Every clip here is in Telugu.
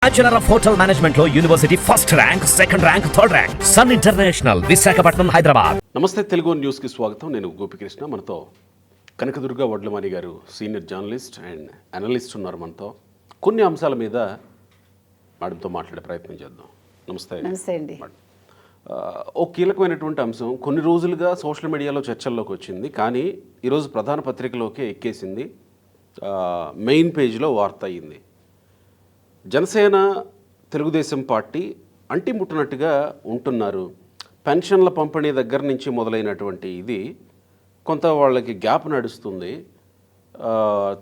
బ్యాచులర్ ఆఫ్ హోటల్ మేనేజ్మెంట్ లో university first rank, second rank, third rank. Sun International, Visakhapatnam, Hyderabad. నమస్తే తెలుగు న్యూస్ కి స్వాగతం. నేను గోపికృష్ణ. మనతో కనకదుర్గ వడ్లమాని గారు, సీనియర్ జర్నలిస్ట్ అండ్ అనలిస్ట్ ఉన్నారు మనతో. కొన్ని అంశాల మీద మేడంతో మాట్లాడే ప్రయత్నం చేద్దాం. నమస్తే. నమస్తే అండి. ఓ కీలకమైనటువంటి అంశం కొన్ని రోజులుగా సోషల్ మీడియాలో చర్చల్లోకి వచ్చింది, కానీ ఈరోజు ప్రధాన పత్రికలోకి ఎక్కేసింది, మెయిన్ పేజీలో వార్త అయింది. జనసేన తెలుగుదేశం పార్టీ అంటిముట్టినట్టుగా ఉంటున్నారు. పెన్షన్ల పంపిణీ దగ్గర నుంచి మొదలైనటువంటి ఇది కొంత వాళ్ళకి గ్యాప్ నడుస్తుంది.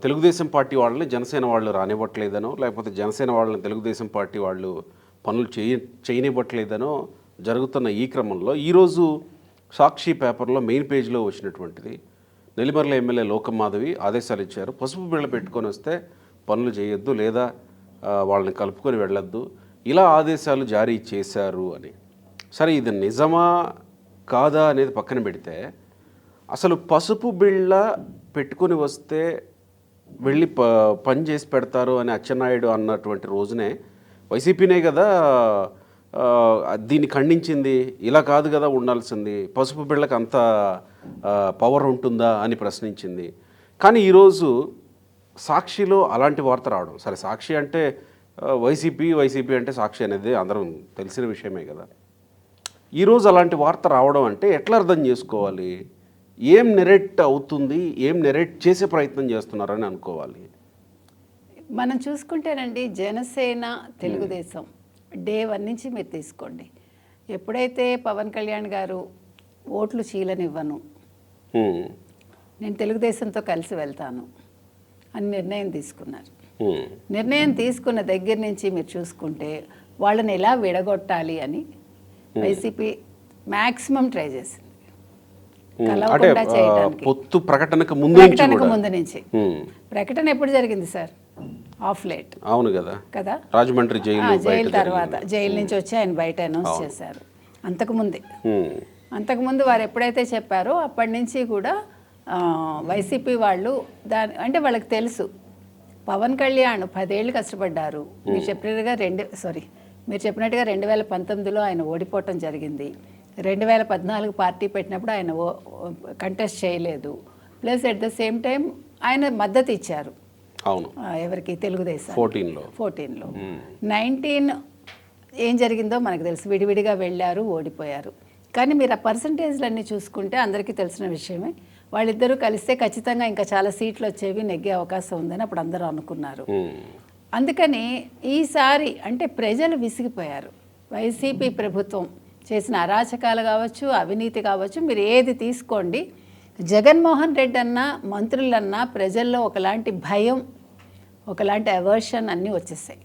తెలుగుదేశం పార్టీ వాళ్ళని జనసేన వాళ్ళు రానివ్వట్లేదనో, లేకపోతే జనసేన వాళ్ళని తెలుగుదేశం పార్టీ వాళ్ళు పనులు చేయనివ్వట్లేదనో జరుగుతున్న ఈ క్రమంలో ఈరోజు సాక్షి పేపర్లో మెయిన్ పేజీలో వచ్చినటువంటిది, నెల్లిమర్ల ఎమ్మెల్యే లోకం మాధవి ఆదేశాలు ఇచ్చారు. పసుపు బిళ్ళ పెట్టుకొని వస్తే పనులు చేయొద్దు, లేదా వాళ్ళని కలుపుకొని వెళ్ళొద్దు, ఇలా ఆదేశాలు జారీ చేశారు అని. సరే, ఇది నిజమా కాదా అనేది పక్కన పెడితే, అసలు పసుపు బిళ్ళ పెట్టుకొని వస్తే వెళ్ళి పని చేసి పెడతారు అని అచ్చెన్నాయుడు అన్నటువంటి రోజునే వైసీపీనే కదా దీన్ని ఖండించింది. ఇలా కాదు కదా ఉండాల్సింది, పసుపు బిళ్ళకి అంత పవర్ ఉంటుందా అని ప్రశ్నించింది. కానీ ఈరోజు సాక్షిలో అలాంటి వార్త రావడం, సరే సాక్షి అంటే వైసీపీ అంటే సాక్షి అనేది అందరం తెలిసిన విషయమే కదా. ఈరోజు అలాంటి వార్త రావడం అంటే ఎట్లా అర్థం చేసుకోవాలి? ఏం నెరేట్ అవుతుంది, ఏం నెరేట్ చేసే ప్రయత్నం చేస్తున్నారని అనుకోవాలి? మనం చూసుకుంటేనండి, జనసేన తెలుగుదేశం డే 1 నుంచి మీరు తీసుకోండి. ఎప్పుడైతే పవన్ కళ్యాణ్ గారు ఓట్లు చీలనివ్వను, నేను తెలుగుదేశంతో కలిసి వెళ్తాను అని నిర్ణయం తీసుకున్నారు. నిర్ణయం తీసుకున్న దగ్గర నుంచి మీరు చూసుకుంటే వాళ్ళని ఎలా విడగొట్టాలి అని వైసీపీ మ్యాక్సిమం ట్రై చేసింది. కలవకుండా చేయడానికి ప్రకటనకు ముందు నుంచి. ప్రకటన ఎప్పుడు జరిగింది సార్? Of late. అవును కదా కదా, రాజమండ్రి జైలు తర్వాత, జైలు నుంచి వచ్చి ఆయన బయట అనౌన్స్ చేశారు. అంతకుముందు వారు ఎప్పుడైతే చెప్పారో అప్పటి నుంచి కూడా వైసీపీ వాళ్ళు అంటే వాళ్ళకి తెలుసు, పవన్ కళ్యాణ్ 10 ఏళ్ళు కష్టపడ్డారు. మీరు చెప్పినట్టుగా 2019లో ఆయన ఓడిపోవటం జరిగింది. 2014 పార్టీ పెట్టినప్పుడు ఆయన కంటెస్ట్ చేయలేదు. Plus at the same time ఆయన మద్దతు ఇచ్చారు. అవును, ఎవరికి? తెలుగుదేశం. 14లో 19 ఏం జరిగిందో మనకు తెలుసు. విడివిడిగా వెళ్ళారు, ఓడిపోయారు. కానీ మీరు ఆ పర్సంటేజ్లన్నీ చూసుకుంటే అందరికీ తెలిసిన విషయమే. వాళ్ళిద్దరూ కలిస్తే ఖచ్చితంగా ఇంకా చాలా సీట్లు వచ్చేవి, నెగ్గే అవకాశం ఉందని అప్పుడు అందరూ అనుకున్నారు. అందుకని ఈసారి అంటే ప్రజలు విసిగిపోయారు. వైసీపీ ప్రభుత్వం చేసిన అరాచకాలు కావచ్చు, అవినీతి కావచ్చు, మీరు ఏది తీసుకోండి, జగన్మోహన్ రెడ్డి అన్నా మంత్రులన్నా ప్రజల్లో ఒకలాంటి భయం, ఒకలాంటి అవర్షన్ అన్నీ వచ్చేసాయి.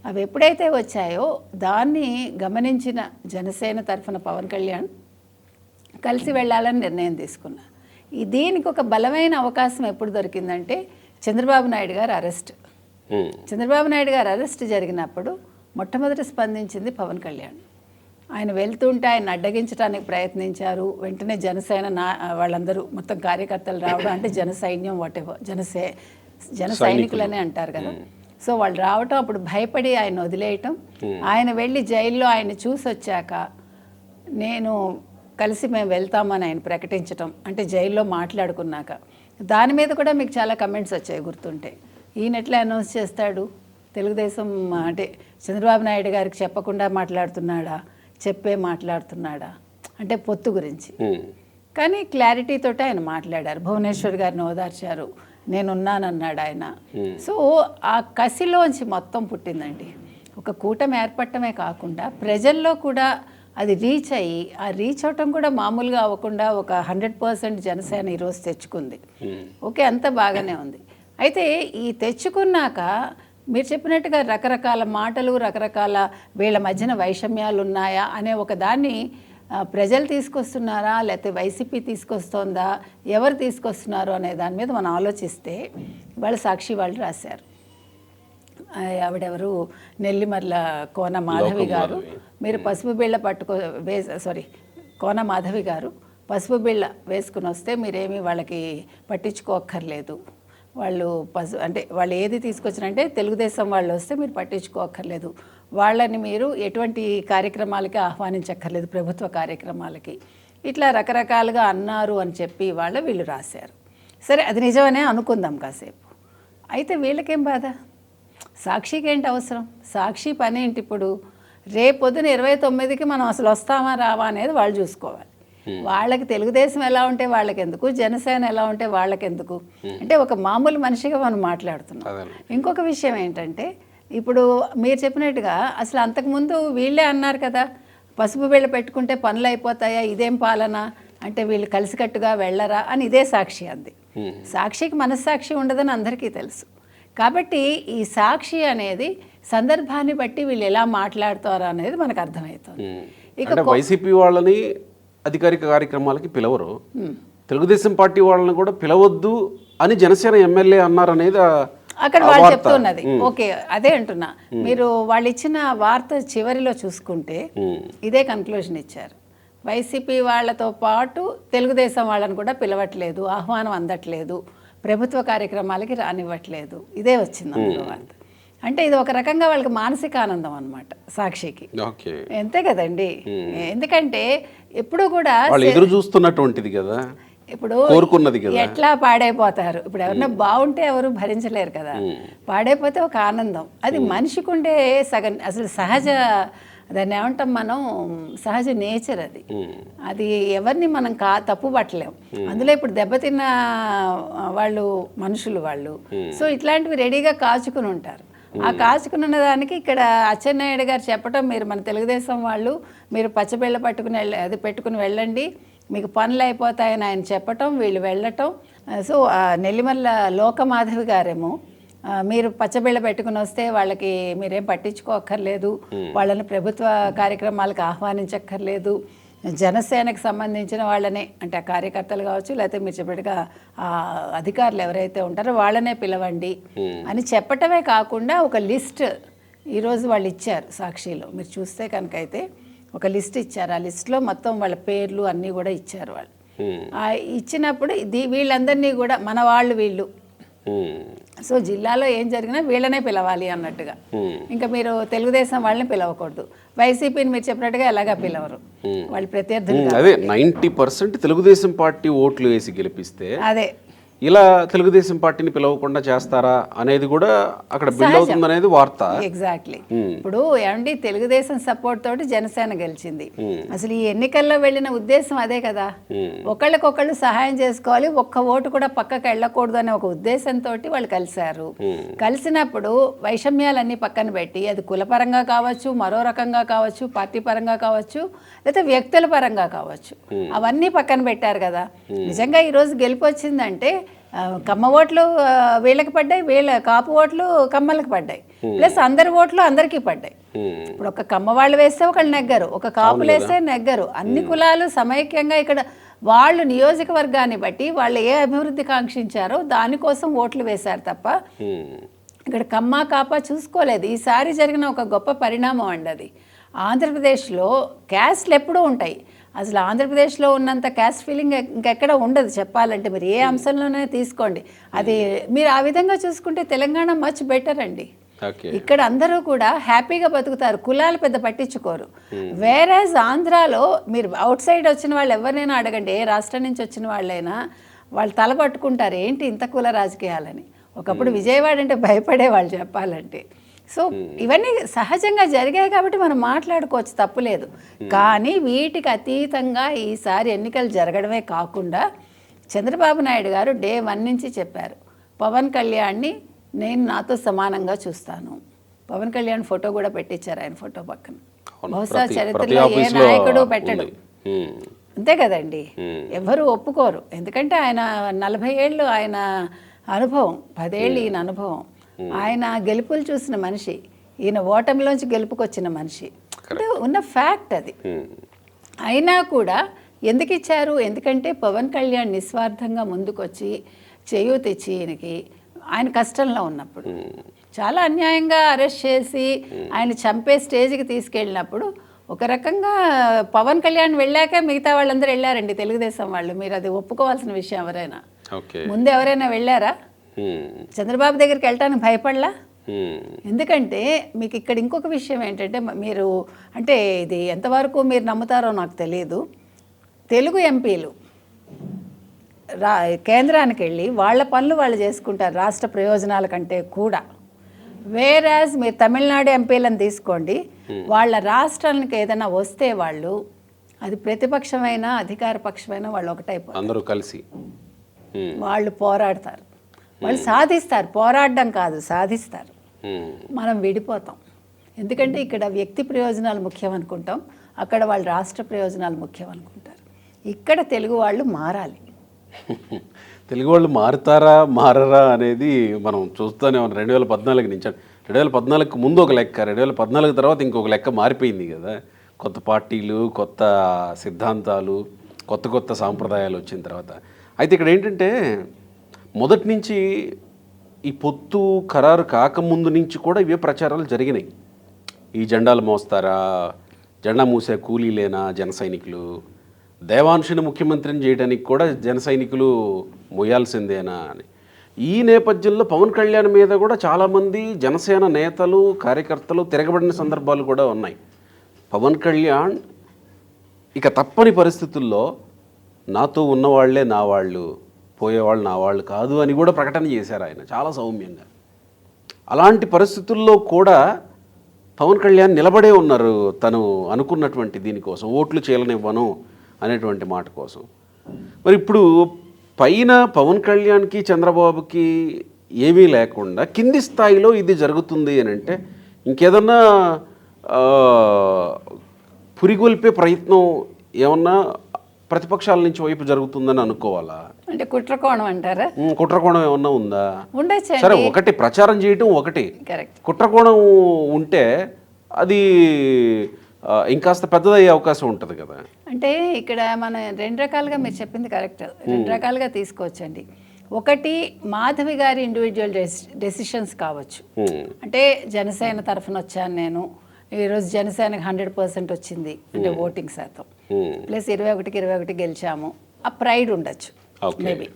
అవి ఎప్పుడైతే వచ్చాయో దాన్ని గమనించిన జనసేన తరఫున పవన్ కళ్యాణ్ కలిసి వెళ్ళాలని నిర్ణయం తీసుకున్నారు. దీనికి ఒక బలమైన అవకాశం ఎప్పుడు దొరికిందంటే చంద్రబాబు నాయుడు గారు అరెస్ట్. చంద్రబాబు నాయుడు గారు అరెస్ట్ జరిగినప్పుడు మొట్టమొదటి స్పందించింది పవన్ కళ్యాణ్. ఆయన వెళ్తుంటే ఆయన అడ్డగించడానికి ప్రయత్నించారు. వెంటనే జనసేన వాళ్ళందరూ మొత్తం కార్యకర్తలు రావడం, అంటే జన సైన్యం జన సైనికులనే అంటారు కదా. సో వాళ్ళు రావటం, అప్పుడు భయపడి ఆయన వదిలేయటం, ఆయన వెళ్ళి జైల్లో ఆయన చూసి వచ్చాక మేము వెళ్తామని ఆయన ప్రకటించటం, అంటే జైల్లో మాట్లాడుకున్నాక. దాని మీద కూడా మీకు చాలా కమెంట్స్ వచ్చాయి గుర్తుంటే. ఈయన ఎట్లా అనౌన్స్ చేస్తాడు? తెలుగుదేశం అంటే చంద్రబాబు నాయుడు గారికి చెప్పకుండా మాట్లాడుతున్నాడా, చెప్పే మాట్లాడుతున్నాడా అంటే పొత్తు గురించి. కానీ క్లారిటీతోటి ఆయన మాట్లాడారు. భువనేశ్వర్ గారిని ఓదార్చారు, నేనున్నానన్నాడు ఆయన. సో ఆ కసిలోంచి మొత్తం పుట్టిందండి. ఒక కూటమి ఏర్పడటమే కాకుండా ప్రజల్లో కూడా అది రీచ్ అయ్యి, ఆ రీచ్ అవటం కూడా మామూలుగా అవ్వకుండా ఒక 100% జనసేన ఈరోజు తెచ్చుకుంది. ఓకే, అంత బాగానే ఉంది. అయితే ఈ తెచ్చుకున్నాక మీరు చెప్పినట్టుగా రకరకాల మాటలు, రకరకాల వీళ్ళ మధ్యన వైషమ్యాలు ఉన్నాయా అనే ఒక దాన్ని ప్రజలు తీసుకొస్తున్నారా, లేకపోతే వైసీపీ తీసుకొస్తుందా, ఎవరు తీసుకొస్తున్నారు అనే దాని మీద మనం ఆలోచిస్తే, వాళ్ళ సాక్షి వాళ్ళు రాశారు. ఆవిడెవరు, నెల్లిమర్ల కోన మాధవి గారు, మీరు పసుపు బిళ్ళ కోన మాధవి గారు పసుపు బిళ్ళ వేసుకుని వస్తే మీరేమీ వాళ్ళకి పట్టించుకోక్కర్లేదు, వాళ్ళు అంటే వాళ్ళు ఏది తీసుకొచ్చారంటే తెలుగుదేశం వాళ్ళు వస్తే మీరు పట్టించుకోక్కర్లేదు, వాళ్ళని మీరు ఎటువంటి కార్యక్రమాలకి ఆహ్వానించక్కర్లేదు, ప్రభుత్వ కార్యక్రమాలకి, ఇట్లా రకరకాలుగా అన్నారు అని చెప్పి వీళ్ళు రాశారు. సరే, అది నిజమనే అనుకుందాం కాసేపు. అయితే వీళ్ళకేం బాధ? సాక్షికి ఏంటి అవసరం? సాక్షి పని ఏంటి ఇప్పుడు? రేపొద్దున 29కి మనం అసలు వస్తామా రావా అనేది వాళ్ళు చూసుకోవాలి. వాళ్ళకి తెలుగుదేశం ఎలా ఉంటే వాళ్ళకెందుకు, జనసేన ఎలా ఉంటే వాళ్ళకెందుకు? అంటే ఒక మామూలు మనిషిగా మనం మాట్లాడుతున్నాం. ఇంకొక విషయం ఏంటంటే, ఇప్పుడు మీరు చెప్పినట్టుగా అసలు అంతకుముందు వీళ్ళే అన్నారు కదా, పసుపు బిళ్ళ పెట్టుకుంటే పనులు అయిపోతాయా, ఇదేం పాలన అంటే వీళ్ళు కలిసికట్టుగా వెళ్ళరా అని ఇదే సాక్షి అంది. సాక్షికి మనస్సాక్షి ఉండదని అందరికీ తెలుసు. కాబట్టి ఈ సాక్షి అనేది సందర్భాన్ని బట్టి వీళ్ళు ఎలా మాట్లాడతారు అనేది మనకు అర్థమవుతుంది. ఇక వైసీపీ వాళ్ళని అధికారిక కార్యక్రమాలకి పిలవరు, తెలుగుదేశం పార్టీ వాళ్ళని కూడా పిలవద్దు అని జనసేన ఎమ్మెల్యే అన్నారు అనేది అక్కడ వాళ్ళు చెప్తున్నది. ఓకే, అదే అంటున్నా. మీరు వాళ్ళు ఇచ్చిన వార్త చివరిలో చూసుకుంటే ఇదే కన్క్లూజన్ ఇచ్చారు. వైసీపీ వాళ్ళతో పాటు తెలుగుదేశం వాళ్ళని కూడా పిలవట్లేదు, ఆహ్వానం అందట్లేదు, ప్రభుత్వ కార్యక్రమాలకి రానివ్వట్లేదు, ఇదే వచ్చింది అందులో వార్త. అంటే ఇది ఒక రకంగా వాళ్ళకి మానసిక ఆనందం అనమాట సాక్షికి. అంతే కదండి. ఎందుకంటే ఎప్పుడు కూడా ఎదురు చూస్తున్నటువంటిది కదా, ఇప్పుడు కోరుకున్నది కదా. ఎట్లా పాడైపోతారు, ఇప్పుడు ఎవరన్నా బాగుంటే ఎవరు భరించలేరు కదా, పాడైపోతే ఒక ఆనందం. అది మనిషికి ఉండే సగం అసలు సహజ, దాన్ని ఏమంటాం మనం, సహజ నేచర్ అది. అది ఎవరిని మనం తప్పు పట్టలేం. అందులో ఇప్పుడు దెబ్బతిన్న వాళ్ళు మనుషులు వాళ్ళు, సో ఇట్లాంటివి రెడీగా కాచుకుని ఉంటారు. ఆ కాచుకుని ఉన్న దానికి ఇక్కడ అచ్చెన్నాయుడు గారు చెప్పటం, మీరు మన తెలుగుదేశం వాళ్ళు మీరు పచ్చబిళ్ళ పెట్టుకుని వెళ్ళండి, మీకు పనులు అయిపోతాయని ఆయన చెప్పటం, వీళ్ళు వెళ్ళటం. సో నెల్లిమల్ల లోకమాధవి గారేమో మీరు పచ్చబిళ్ళ పెట్టుకుని వస్తే వాళ్ళకి మీరేం పట్టించుకోక్కర్లేదు, వాళ్ళని ప్రభుత్వ కార్యక్రమాలకు ఆహ్వానించక్కర్లేదు, జనసేనకు సంబంధించిన వాళ్ళనే అంటే ఆ కార్యకర్తలు కావచ్చు, లేకపోతే మీరు చెప్పినట్టుగా ఆ అధికారులు ఎవరైతే ఉంటారో వాళ్ళనే పిలవండి అని చెప్పటమే కాకుండా ఒక లిస్ట్ ఈరోజు వాళ్ళు ఇచ్చారు సాక్షిలో. మీరు చూస్తే కనుక అయితే ఒక లిస్ట్ ఇచ్చారు. ఆ లిస్ట్లో మొత్తం వాళ్ళ పేర్లు అన్నీ కూడా ఇచ్చారు వాళ్ళు. ఇచ్చినప్పుడు వీళ్ళందరినీ కూడా మన వాళ్ళు వీళ్ళు, సో జిల్లాలో ఏం జరిగినా వీళ్ళనే పిలవాలి అన్నట్టుగా. ఇంకా మీరు తెలుగుదేశం వాళ్ళని పిలవకూడదు, వైసీపీని మీరు చెప్పినట్టుగా ఎలాగా పిలవరు, వాళ్ళు ప్రత్యర్థులు. అదే 90% తెలుగుదేశం పార్టీ ఓట్లు వేసి గెలిపిస్తే అదే ఇలా తెలుగుదేశం పార్టీని పిలవకుండా చేస్తారా అనేది కూడా అక్కడ బిల్డ్ అవుతుంది అనేది వార్త. ఎగ్జాక్ట్లీ. ఇప్పుడు ఏమండి, తెలుగుదేశం సపోర్ట్ తోటి జనసేన గెలిచింది. అసలు ఈ ఎన్నికల్లో వెళ్ళిన ఉద్దేశం అదే కదా, ఒకళ్ళకొకళ్ళు సహాయం చేసుకోవాలి, ఒక్క ఓటు కూడా పక్కకు వెళ్ళకూడదు అనే ఒక ఉద్దేశంతో వాళ్ళు కలిశారు. కలిసినప్పుడు వైషమ్యాలన్నీ పక్కన పెట్టి, అది కులపరంగా కావచ్చు, మరో రకంగా కావచ్చు, పార్టీ పరంగా కావచ్చు, లేకపోతే వ్యక్తుల పరంగా కావచ్చు, అవన్నీ పక్కన పెట్టారు కదా. నిజంగా ఈరోజు గెలుపు వచ్చిందంటే కమ్మ ఓట్లు వీళ్ళకి పడ్డాయి, వీళ్ళ కాపు ఓట్లు కమ్మలకి పడ్డాయి, ప్లస్ అందరి ఓట్లు అందరికీ పడ్డాయి. ఇప్పుడు ఒక కమ్మ వాళ్ళు వేస్తే ఒకళ్ళు నెగ్గరు, ఒక కాపులు వేస్తే నెగ్గరు. అన్ని కులాలు సమైక్యంగా ఇక్కడ వాళ్ళు నియోజకవర్గాన్ని బట్టి వాళ్ళు ఏ అభివృద్ధి కాంక్షించారో దానికోసం ఓట్లు వేశారు తప్ప ఇక్కడ కమ్మ కాపా చూసుకోలేదు. ఈసారి జరిగిన ఒక గొప్ప పరిణామం అండి అది. ఆంధ్రప్రదేశ్లో క్యాస్ట్లు ఎప్పుడూ ఉంటాయి, అసలు ఆంధ్రప్రదేశ్లో ఉన్నంత క్యాస్ట్ ఫీలింగ్ ఇంకెక్కడ ఉండదు చెప్పాలంటే. మీరు ఏ అంశంలోనే తీసుకోండి, అది మీరు ఆ విధంగా చూసుకుంటే తెలంగాణ మచ్ బెటర్ అండి. ఇక్కడ అందరూ కూడా హ్యాపీగా బతుకుతారు, కులాలు పెద్ద పట్టించుకోరు. వేరేజ్ ఆంధ్రాలో మీరు అవుట్ సైడ్ వచ్చిన వాళ్ళు ఎవరినైనా అడగండి, ఏ రాష్ట్రం నుంచి వచ్చిన వాళ్ళైనా వాళ్ళు తల పట్టుకుంటారు ఏంటి ఇంత కుల రాజకీయాలని. ఒకప్పుడు విజయవాడ అంటే భయపడేవాళ్ళు చెప్పాలంటే. సో ఇవన్నీ సహజంగా జరిగాయి కాబట్టి మనం మాట్లాడుకోవచ్చు, తప్పులేదు. కానీ వీటికి అతీతంగా ఈసారి ఎన్నికలు జరగడమే కాకుండా చంద్రబాబు నాయుడు గారు డే 1 నుంచి చెప్పారు, పవన్ కళ్యాణ్ని నేను నాతో సమానంగా చూస్తాను. పవన్ కళ్యాణ్ ఫోటో కూడా పెట్టించారు, ఆయన ఫోటో పక్కన. బహుశా చరిత్రలో ఏ నాయకుడు పెట్టడు, అంతే కదండి. ఎవరు ఒప్పుకోరు, ఎందుకంటే ఆయన 40 ఏళ్ళు ఆయన అనుభవం, 10 ఏళ్ళు ఈయన అనుభవం. ఆయన గెలుపులు చూసిన మనిషి, ఈయన ఓటమిలోంచి గెలుపుకొచ్చిన మనిషి, అంటే ఉన్న ఫ్యాక్ట్ అది. అయినా కూడా ఎందుకు ఇచ్చారు? ఎందుకంటే పవన్ కళ్యాణ్ నిస్వార్థంగా ముందుకొచ్చి చేయూతిచ్చి ఈయనకి, ఆయన కష్టంలో ఉన్నప్పుడు చాలా అన్యాయంగా అరెస్ట్ చేసి ఆయన చంపే స్టేజ్కి తీసుకెళ్ళినప్పుడు ఒక రకంగా పవన్ కళ్యాణ్ వెళ్ళాక మిగతా వాళ్ళందరూ వెళ్ళారండి తెలుగుదేశం వాళ్ళు. మీరు అది ఒప్పుకోవాల్సిన విషయం. ఎవరైనా ముందు ఎవరైనా వెళ్ళారా? చంద్రబాబు దగ్గరికి వెళ్ళటానికి భయపడలా. ఎందుకంటే మీకు ఇక్కడ ఇంకొక విషయం ఏంటంటే, మీరు అంటే ఇది ఎంతవరకు మీరు నమ్ముతారో నాకు తెలియదు, తెలుగు ఎంపీలు కేంద్రానికి వెళ్ళి వాళ్ళ పనులు వాళ్ళు చేసుకుంటారు రాష్ట్ర ప్రయోజనాల కంటే కూడా. వేరాజ్ మీరు తమిళనాడు ఎంపీలను తీసుకోండి, వాళ్ళ రాష్ట్రానికి ఏదైనా వస్తే వాళ్ళు, అది ప్రతిపక్షమైన అధికార పక్షమైన వాళ్ళు ఒకటైపోతారు, అందరూ కలిసి వాళ్ళు పోరాడతారు, వాళ్ళు సాధిస్తారు. పోరాడడం కాదు, సాధిస్తారు. మనం విడిపోతాం. ఎందుకంటే ఇక్కడ వ్యక్తి ప్రయోజనాలు ముఖ్యం అనుకుంటాం, అక్కడ వాళ్ళ రాష్ట్ర ప్రయోజనాలు ముఖ్యం అనుకుంటారు. ఇక్కడ తెలుగు వాళ్ళు మారాలి. తెలుగు వాళ్ళు మారుతారా మారరా అనేది మనం చూస్తూనే ఉన్నాం. 2014 నుంచి, 2014కు ముందు ఒక లెక్క, 2014 తర్వాత ఇంకొక లెక్క మారిపోయింది కదా. కొత్త పార్టీలు, కొత్త సిద్ధాంతాలు, కొత్త కొత్త సాంప్రదాయాలు వచ్చిన తర్వాత. అయితే ఇక్కడ ఏంటంటే, మొదటి నుంచి ఈ పొత్తు ఖరారు కాకముందు నుంచి కూడా ఇవే ప్రచారాలు జరిగినాయి. ఈ జెండాలు మోస్తారా, జెండా మూసే కూలీలేనా జన సైనికులు, దేవాంశుని ముఖ్యమంత్రిని చేయడానికి కూడా జన సైనికులు మోయాల్సిందేనా అని. ఈ నేపథ్యంలో పవన్ కళ్యాణ్ మీద కూడా చాలామంది జనసేన నేతలు, కార్యకర్తలు తిరగబడిన సందర్భాలు కూడా ఉన్నాయి. పవన్ కళ్యాణ్ ఇక తప్పని పరిస్థితుల్లో నాతో ఉన్నవాళ్లే నా వాళ్ళు, పోయేవాళ్ళు నా వాళ్ళు కాదు అని కూడా ప్రకటన చేశారు ఆయన చాలా సౌమ్యంగా. అలాంటి పరిస్థితుల్లో కూడా పవన్ కళ్యాణ్ నిలబడే ఉన్నారు తను అనుకున్నటువంటి దీనికోసం, ఓట్లు చేయలనివ్వను అనేటువంటి మాట కోసం. మరి ఇప్పుడు పైన పవన్ కళ్యాణ్కి చంద్రబాబుకి ఏమీ లేకుండా కింది స్థాయిలో ఇది జరుగుతుంది అని అంటే, ఇంకేదన్నా పురిగొల్పే ప్రయత్నం ఏమన్నా ప్రతిపక్షాల నుంచి వైపు జరుగుతుందని అనుకోవాలా? అంటే కుట్రకోణం అంటారా? కుట్రకోణం ఏమన్నా ఉందా? ఉండొచ్చు. సరే, ఒకటి ప్రచారం చేయటం ఒకటి, కుట్రకోణం ఉంటే అది ఇంకాస్త పెద్దదయ్యే అవకాశం ఉంటుంది కదా. అంటే ఇక్కడ మనం రెండు రకాలుగా, మీరు చెప్పింది కరెక్ట్, రెండు రకాలుగా తీసుకోవచ్చండి. ఒకటి మాధవి గారి ఇండివిజువల్ డెసిషన్స్ కావచ్చు. అంటే జనసేన తరఫున వచ్చాను నేను, ఈరోజు జనసేనకు 100% వచ్చింది అంటే ఓటింగ్ శాతం, ప్లస్ 21కి 21 గెలిచాము, ఆ ప్రైడ్ ఉండొచ్చు మేబీ.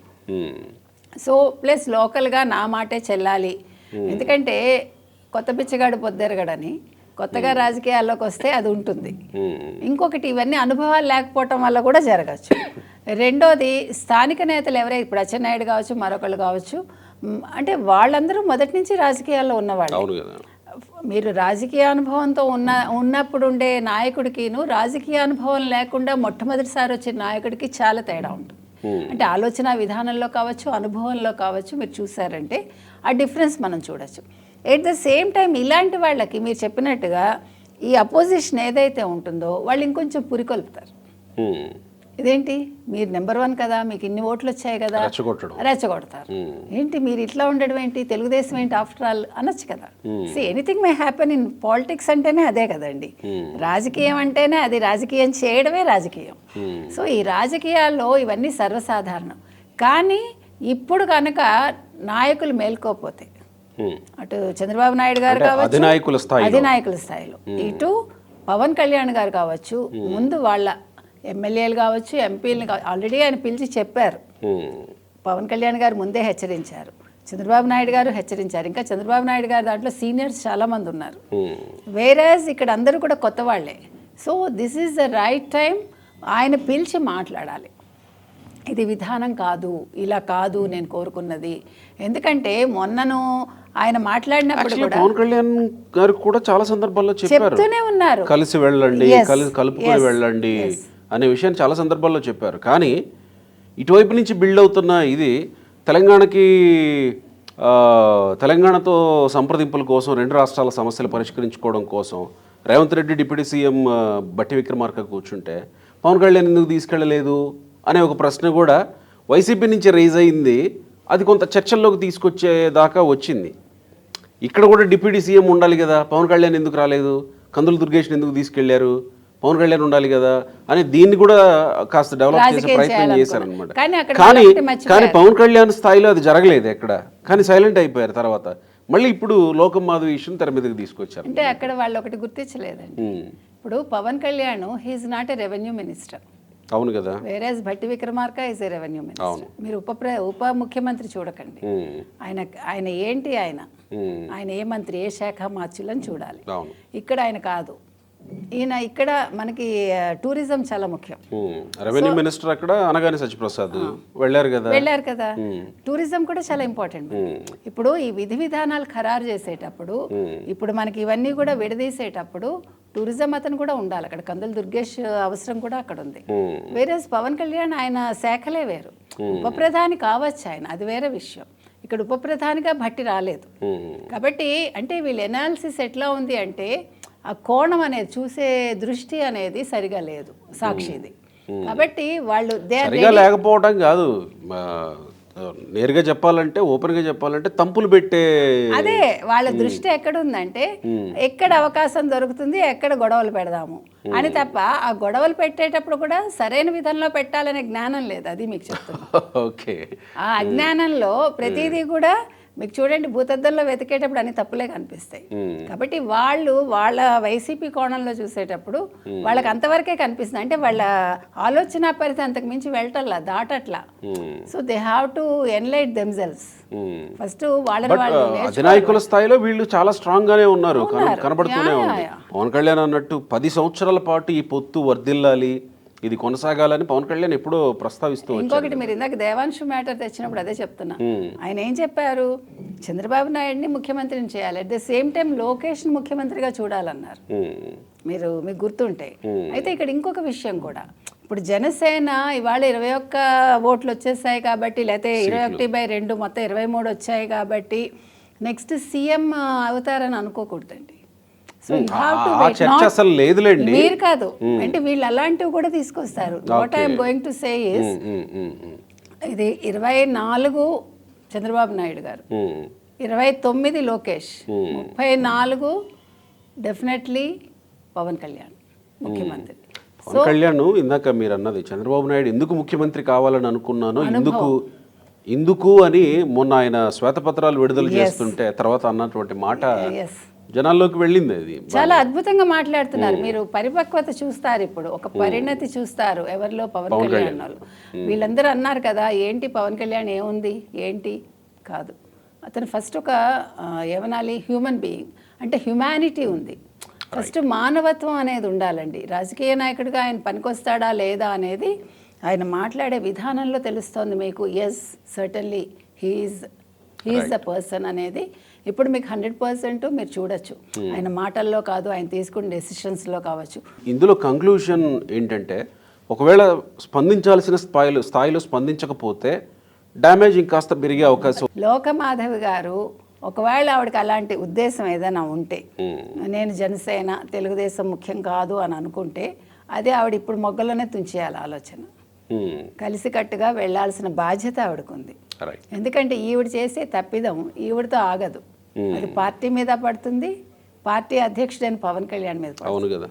సో ప్లస్ లోకల్గా నా మాటే చెల్లాలి, ఎందుకంటే కొత్త పిచ్చగాడు పొద్దెరగడని కొత్తగా రాజకీయాల్లోకి వస్తే అది ఉంటుంది. ఇంకొకటి ఇవన్నీ అనుభవాలు లేకపోవటం వల్ల కూడా జరగచ్చు. రెండోది స్థానిక నేతలు ఎవరైతే ఇప్పుడు అచ్చెన్నాయుడు కావచ్చు, మరొకళ్ళు కావచ్చు, అంటే వాళ్ళందరూ మొదటి నుంచి రాజకీయాల్లో ఉన్నవాళ్ళు. మీరు రాజకీయ అనుభవంతో ఉన్నప్పుడు ఉండే నాయకుడికిను రాజకీయ అనుభవం లేకుండా మొట్టమొదటిసారి వచ్చిన నాయకుడికి చాలా తేడా ఉంటుంది. అంటే ఆలోచన విధానంలో కావచ్చు, అనుభవంలో కావచ్చు, మీరు చూసారంటే ఆ డిఫరెన్స్ మనం చూడొచ్చు. ఎట్ ద సేమ్ టైం ఇలాంటి వాళ్ళకి మీరు చెప్పినట్టుగా ఈ అపోజిషన్ ఏదైతే ఉంటుందో వాళ్ళు ఇంకొంచెం పురికొల్పుతారు. ఇదేంటి మీరు నెంబర్ 1 కదా, మీకు ఇన్ని ఓట్లు వచ్చాయి కదా, రెచ్చగొడతారు. ఏంటి మీరు ఇట్లా ఉండడం ఏంటి, తెలుగుదేశం ఏంటి ఆఫ్టర్ ఆల్ అనొచ్చు కదా. Anything may happen in politics అంటేనే అదే కదండి. రాజకీయం అంటేనే అది, రాజకీయం చేయడమే రాజకీయం. సో ఈ రాజకీయాల్లో ఇవన్నీ సర్వసాధారణం. కానీ ఇప్పుడు కనుక నాయకులు మేల్కోపోతే, అటు చంద్రబాబు నాయుడు గారు కావచ్చు అధినాయకుల స్థాయిలో, ఇటు పవన్ కళ్యాణ్ గారు కావచ్చు, ముందు వాళ్ళ ఎమ్మెల్యేలు కావచ్చు, ఎంపీలను ఆల్రెడీ ఆయన పిలిచి చెప్పారు. పవన్ కళ్యాణ్ గారు ముందే హెచ్చరించారు, చంద్రబాబు నాయుడు గారు హెచ్చరించారు. ఇంకా చంద్రబాబు నాయుడు గారు దాంట్లో సీనియర్స్ చాలామంది ఉన్నారు, వేరేస్ ఇక్కడ అందరూ కూడా కొత్త వాళ్ళే. So this is the right time ఆయన పిలిచి మాట్లాడాలి. ఇది విధానం కాదు, ఇలా కాదు నేను కోరుకున్నది. ఎందుకంటే మొన్నను ఆయన మాట్లాడినప్పుడు కూడా పవన్ కళ్యాణ్ గారు కూడా చాలా సందర్భాల్లో చెప్తూనే ఉన్నారు, కలిసి వెళ్ళండి, కలుపుకొని వెళ్ళండి అనే విషయాన్ని చాలా సందర్భాల్లో చెప్పారు. కానీ ఇటువైపు నుంచి బిల్డ్ అవుతున్న ఇది తెలంగాణతో సంప్రదింపుల కోసం, రెండు రాష్ట్రాల సమస్యలు పరిష్కరించుకోవడం కోసం రేవంత్ రెడ్డి డిప్యూటీ సీఎం బట్టి విక్రమార్క కూర్చుంటే పవన్ కళ్యాణ్ ఎందుకు తీసుకెళ్ళలేదు అనే ఒక ప్రశ్న కూడా వైసీపీ నుంచి రైజ్ అయింది. అది కొంత చర్చల్లోకి తీసుకొచ్చేదాకా వచ్చింది. ఇక్కడ కూడా డిప్యూటీ సీఎం ఉండాలి కదా, పవన్ కళ్యాణ్ ఎందుకు రాలేదు, కందుల దుర్గేష్ని ఎందుకు తీసుకెళ్లారు, పవన్ కళ్యాణ్ ఉండాలి కదా అని దీన్ని కూడా కాస్త డెవలప్ చేసే ప్రయత్నం చేశారనమాట. కానీ పవన్ కళ్యాణ్ స్థాయిలో అది జరగలేదు ఎక్కడ, కానీ సైలెంట్ అయిపోయారు. తర్వాత మళ్ళీ ఇప్పుడు లోకం మాధవి ఇష్యూని తెర మీదకి తీసుకొచ్చారు. అంటే అక్కడ వాళ్ళు ఒకటి గుర్తించలేదండి. ఇప్పుడు Pawan Kalyan he's not a revenue minister, అవును కదా. వేరే Bhatti Vikramarka is a revenue minister. మీరు ఉప ముఖ్యమంత్రి చూడకండి. ఆయన ఏంటి, ఆయన ఏ మంత్రి, ఏ శాఖ మార్చులని చూడాలి. ఇక్కడ ఆయన కాదు. ఈయన ఇక్కడ మనకి టూరిజం చాలా ముఖ్యం. రెవెన్యూ మినిస్టర్ అక్కడ అనగానే సత్యప్రసాద్ వెళ్ళారు కదా. టూరిజం కూడా చాలా ఇంపార్టెంట్. ఇప్పుడు ఈ విధి విధానాలు ఖరారు చేసేటప్పుడు, ఇప్పుడు మనకి ఇవన్నీ కూడా విడదీసేటప్పుడు టూరిజం అతను కూడా ఉండాలి. అక్కడ కందుల దుర్గేష్ అవసరం కూడా అక్కడ ఉంది. వేరే పవన్ కళ్యాణ్ ఆయన శాఖలే వేరు. ఉప ప్రధాని కావచ్చు ఆయన, అది వేరే విషయం. ఇక్కడ ఉప ప్రధానిగా భట్టి రాలేదు కాబట్టి, అంటే వీళ్ళ ఎనాలిసిస్ ఎట్లా ఉంది అంటే ఆ కోణం అనేది, చూసే దృష్టి అనేది సరిగా లేదు సాక్షిది. కాబట్టి వాళ్ళు లేకపోవడం కాదు, నేరుగా చెప్పాలంటే, ఓపెన్ గా చెప్పాలంటే తంపులు పెట్టే, అదే వాళ్ళ దృష్టి ఎక్కడ ఉందంటే ఎక్కడ అవకాశం దొరుకుతుంది, ఎక్కడ గొడవలు పెడదాము అని తప్ప, ఆ గొడవలు పెట్టేటప్పుడు కూడా సరైన విధంలో పెట్టాలనే జ్ఞానం లేదు. అది మీకు చెప్తున్నా. ఓకే, ఆ అజ్ఞానంలో ప్రతిదీ కూడా మీకు చూడండి, భూతద్దంలో వెతికేటప్పుడు అన్ని తప్పులే కనిపిస్తాయి. కాబట్టి వాళ్ళ వైసీపీ కోణంలో చూసేటప్పుడు వాళ్ళకి అంతవరకే కనిపిస్తుంది. అంటే వాళ్ళ ఆలోచన పరిధి అంతకు మించి వెళ్ళటల్లా, దాటట్లా. So they have to enlighten themselves. First వాళ్ళ అధినాయకుల స్థాయిలో వీళ్ళు చాలా స్ట్రాంగ్ గానే ఉన్నారు, కనబడుతూనే ఉంది. పవన్ కళ్యాణ్ అన్నట్టు 10 సంవత్సరాల పాటు ఈ పొత్తు వర్ధిల్లాలి, ఇది కొనసాగాలని పవన్ కళ్యాణ్ ఎప్పుడో ప్రస్తావిస్తూ. ఇంకొకటి, మీరు ఇందాక దేవాంశు మ్యాటర్ తెచ్చినప్పుడు అదే చెప్తున్నా. ఆయన ఏం చెప్పారు, చంద్రబాబు నాయుడిని ముఖ్యమంత్రిని చేయాలి, అట్ ద సేమ్ టైం లోకేష్ని ముఖ్యమంత్రిగా చూడాలన్నారు. మీకు గుర్తుంటే. అయితే ఇక్కడ ఇంకొక విషయం కూడా, ఇప్పుడు జనసేన ఇవాళ 21 ఓట్లు వచ్చేసాయి కాబట్టి, లేకపోతే 21/2 మొత్తం 23 వచ్చాయి కాబట్టి నెక్స్ట్ సీఎం అవుతారని అనుకోకూడదండి. మీరు కాదు, అంటే వీళ్ళు అలాంటివి కూడా తీసుకొస్తారు. What I'm going to say is, ఇది 24 చంద్రబాబు నాయుడు గారు, 29 లోకేష్, 34 డెఫినెట్లీ పవన్ కళ్యాణ్ ముఖ్యమంత్రి. పవన్ కళ్యాణ్ ఇందాక మీరు అన్నది, చంద్రబాబు నాయుడు ఎందుకు ముఖ్యమంత్రి కావాలని అనుకున్నాను, ఎందుకు అని మొన్న ఆయన శ్వేతపత్రాలు విడుదల చేస్తుంటే తర్వాత అన్నటువంటి మాట జనాల్లోకి వెళ్ళింది. అది చాలా అద్భుతంగా మాట్లాడుతున్నారు. మీరు పరిపక్వత చూస్తారు, ఇప్పుడు ఒక పరిణతి చూస్తారు ఎవరిలో, పవన్ కళ్యాణ్ వాళ్ళు. వీళ్ళందరూ అన్నారు కదా, ఏంటి పవన్ కళ్యాణ్ ఏముంది ఏంటి కాదు, అతను ఫస్ట్ ఒక ఏమనాలి, హ్యూమన్ బీయింగ్, అంటే హ్యుమానిటీ ఉంది. ఫస్ట్ మానవత్వం అనేది ఉండాలండి. రాజకీయ నాయకుడిగా ఆయన పనికొస్తాడా లేదా అనేది ఆయన మాట్లాడే విధానంలో తెలుస్తోంది మీకు. Yes, certainly he's the person అనేది ఇప్పుడు మీకు 100% మీరు చూడొచ్చు. ఆయన మాటల్లో కాదు, ఆయన తీసుకునే డెసిషన్స్లో కావచ్చు. ఇందులో కంక్లూషన్ ఏంటంటే, ఒకవేళ స్పందించాల్సిన స్థాయిలో స్పందించకపోతే డ్యామేజ్ ఇంకాస్త పెరిగే అవకాశం. లోకమాధవి గారు ఒకవేళ ఆవిడకి అలాంటి ఉద్దేశం ఏదైనా ఉంటే, నేను జనసేన తెలుగుదేశం ముఖ్యం కాదు అని అనుకుంటే, అదే ఆవిడ ఇప్పుడు మొగ్గలోనే తుంచేయాలి ఆలోచన. కలిసికట్టుగా వెళ్లాల్సిన బాధ్యత ఆవిడకుంది. ఎందుకంటే ఈవిడ చేసే తప్పిదం ఈవిడతో ఆగదు, అది పార్టీ మీద పడుతుంది, పార్టీ అధ్యక్షుడైన పవన్ కళ్యాణ్ మీద పడుతుంది.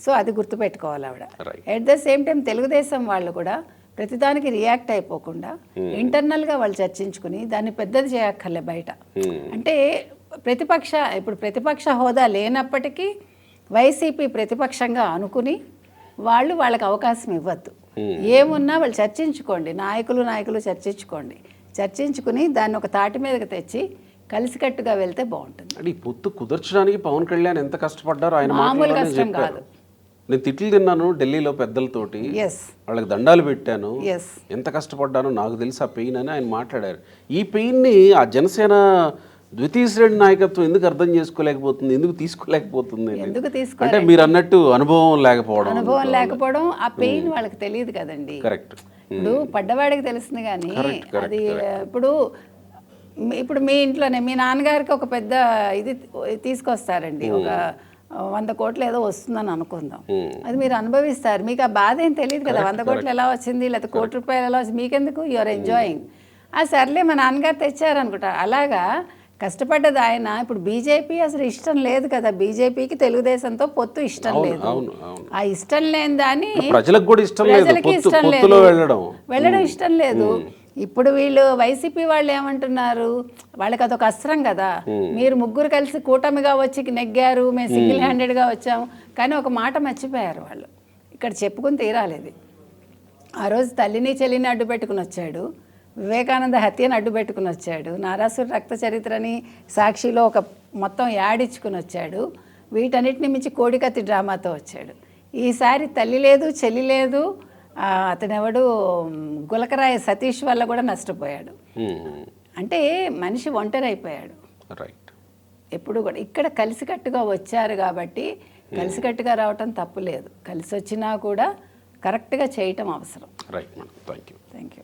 సో అది గుర్తుపెట్టుకోవాలి ఆవిడ. At the same time Telugu Desam వాళ్ళు కూడా ప్రతిదానికి రియాక్ట్ అయిపోకుండా ఇంటర్నల్గా వాళ్ళు చర్చించుకుని దాన్ని పెద్దది చేయక్కర్లే బయట. అంటే ఇప్పుడు ప్రతిపక్ష హోదా లేనప్పటికీ వైసీపీ ప్రతిపక్షంగా అనుకుని వాళ్ళకి అవకాశం ఇవ్వద్దు. ఏమున్నా వాళ్ళు చర్చించుకోండి, నాయకులు చర్చించుకుని దాన్ని ఒక తాటి మీదకి తెచ్చి కలిసికట్టుగా వెళ్తే బాగుంటుంది. అంటే ఈ పొత్తు కుదర్చడానికి పవన్ కళ్యాణ్ ఎంత కష్టపడ్డారో ఆయన మామూలు కష్టం కాదు. నేను తిట్లు తిన్నాను ఢిల్లీలో పెద్దలతోటి, వాళ్ళకి దండాలు పెట్టాను, ఎంత కష్టపడ్డానో నాకు తెలిసి ఆ పెయిన్ అని ఆయన మాట్లాడారు. ఈ పెయిన్ని ఆ జనసేన ద్వితీయ శ్రేణి నాయకత్వం ఎందుకు అర్థం చేసుకోలేకపోతుంది, ఎందుకు తీసుకోలేకపోతుంది? అంటే మీరు అన్నట్టు అనుభవం లేకపోవడం, ఆ పెయిన్ వాళ్ళకి తెలియదు కదండి. కరెక్ట్. ఇప్పుడు పడ్డవాడికి తెలుస్తుంది కానీ అది ఇప్పుడు మీ ఇంట్లోనే మీ నాన్నగారికి ఒక పెద్ద ఇది తీసుకొస్తారండి, ఒక 100 కోట్లు ఏదో వస్తుందని అనుకుందాం, అది మీరు అనుభవిస్తారు, మీకు ఆ బాధ ఏం తెలియదు కదా, 100 కోట్లు ఎలా వచ్చింది లేకపోతే ₹1 ఎలా వచ్చింది, మీకెందుకు, యూఆర్ ఎంజాయింగ్. సర్లే మా నాన్నగారు తెచ్చారనుకుంటారు. అలాగా కష్టపడ్డది ఆయన. ఇప్పుడు బీజేపీ అసలు ఇష్టం లేదు కదా, బీజేపీకి తెలుగుదేశంతో పొత్తు ఇష్టం లేదు. ఆ ఇష్టం లేని దాన్ని ప్రజలకి ఇష్టం లేదు, వెళ్ళడం ఇష్టం లేదు. ఇప్పుడు వీళ్ళు వైసీపీ వాళ్ళు ఏమంటున్నారు, వాళ్ళకి అదొక అస్త్రం కదా, మీరు ముగ్గురు కలిసి కూటమిగా వచ్చి నెగ్గారు, మేము సింగిల్ హ్యాండెడ్గా వచ్చాము, కానీ ఒక మాట మర్చిపోయారు వాళ్ళు, ఇక్కడ చెప్పుకుని తీరాలేదు. ఆ రోజు తల్లిని చెల్లిని అడ్డు పెట్టుకుని వచ్చాడు, వివేకానంద హత్యను అడ్డు పెట్టుకుని వచ్చాడు, నారాసుర రక్త చరిత్రని సాక్షిలో ఒక మొత్తం యాడ్ ఇచ్చుకుని వచ్చాడు, వీటన్నిటిని మించి కోడికత్తి డ్రామాతో వచ్చాడు. ఈసారి తల్లి లేదు చెల్లి లేదు, అతనెవడు గులకరాయ సతీష్ వల్ల కూడా నష్టపోయాడు. అంటే మనిషి ఒంటరి అయిపోయాడు. రైట్. ఎప్పుడు కూడా ఇక్కడ కలిసికట్టుగా వచ్చారు కాబట్టి కలిసికట్టుగా రావటం తప్పు లేదు, కలిసి వచ్చినా కూడా కరెక్ట్గా చేయటం అవసరం. Right madam, thank you. Thank you.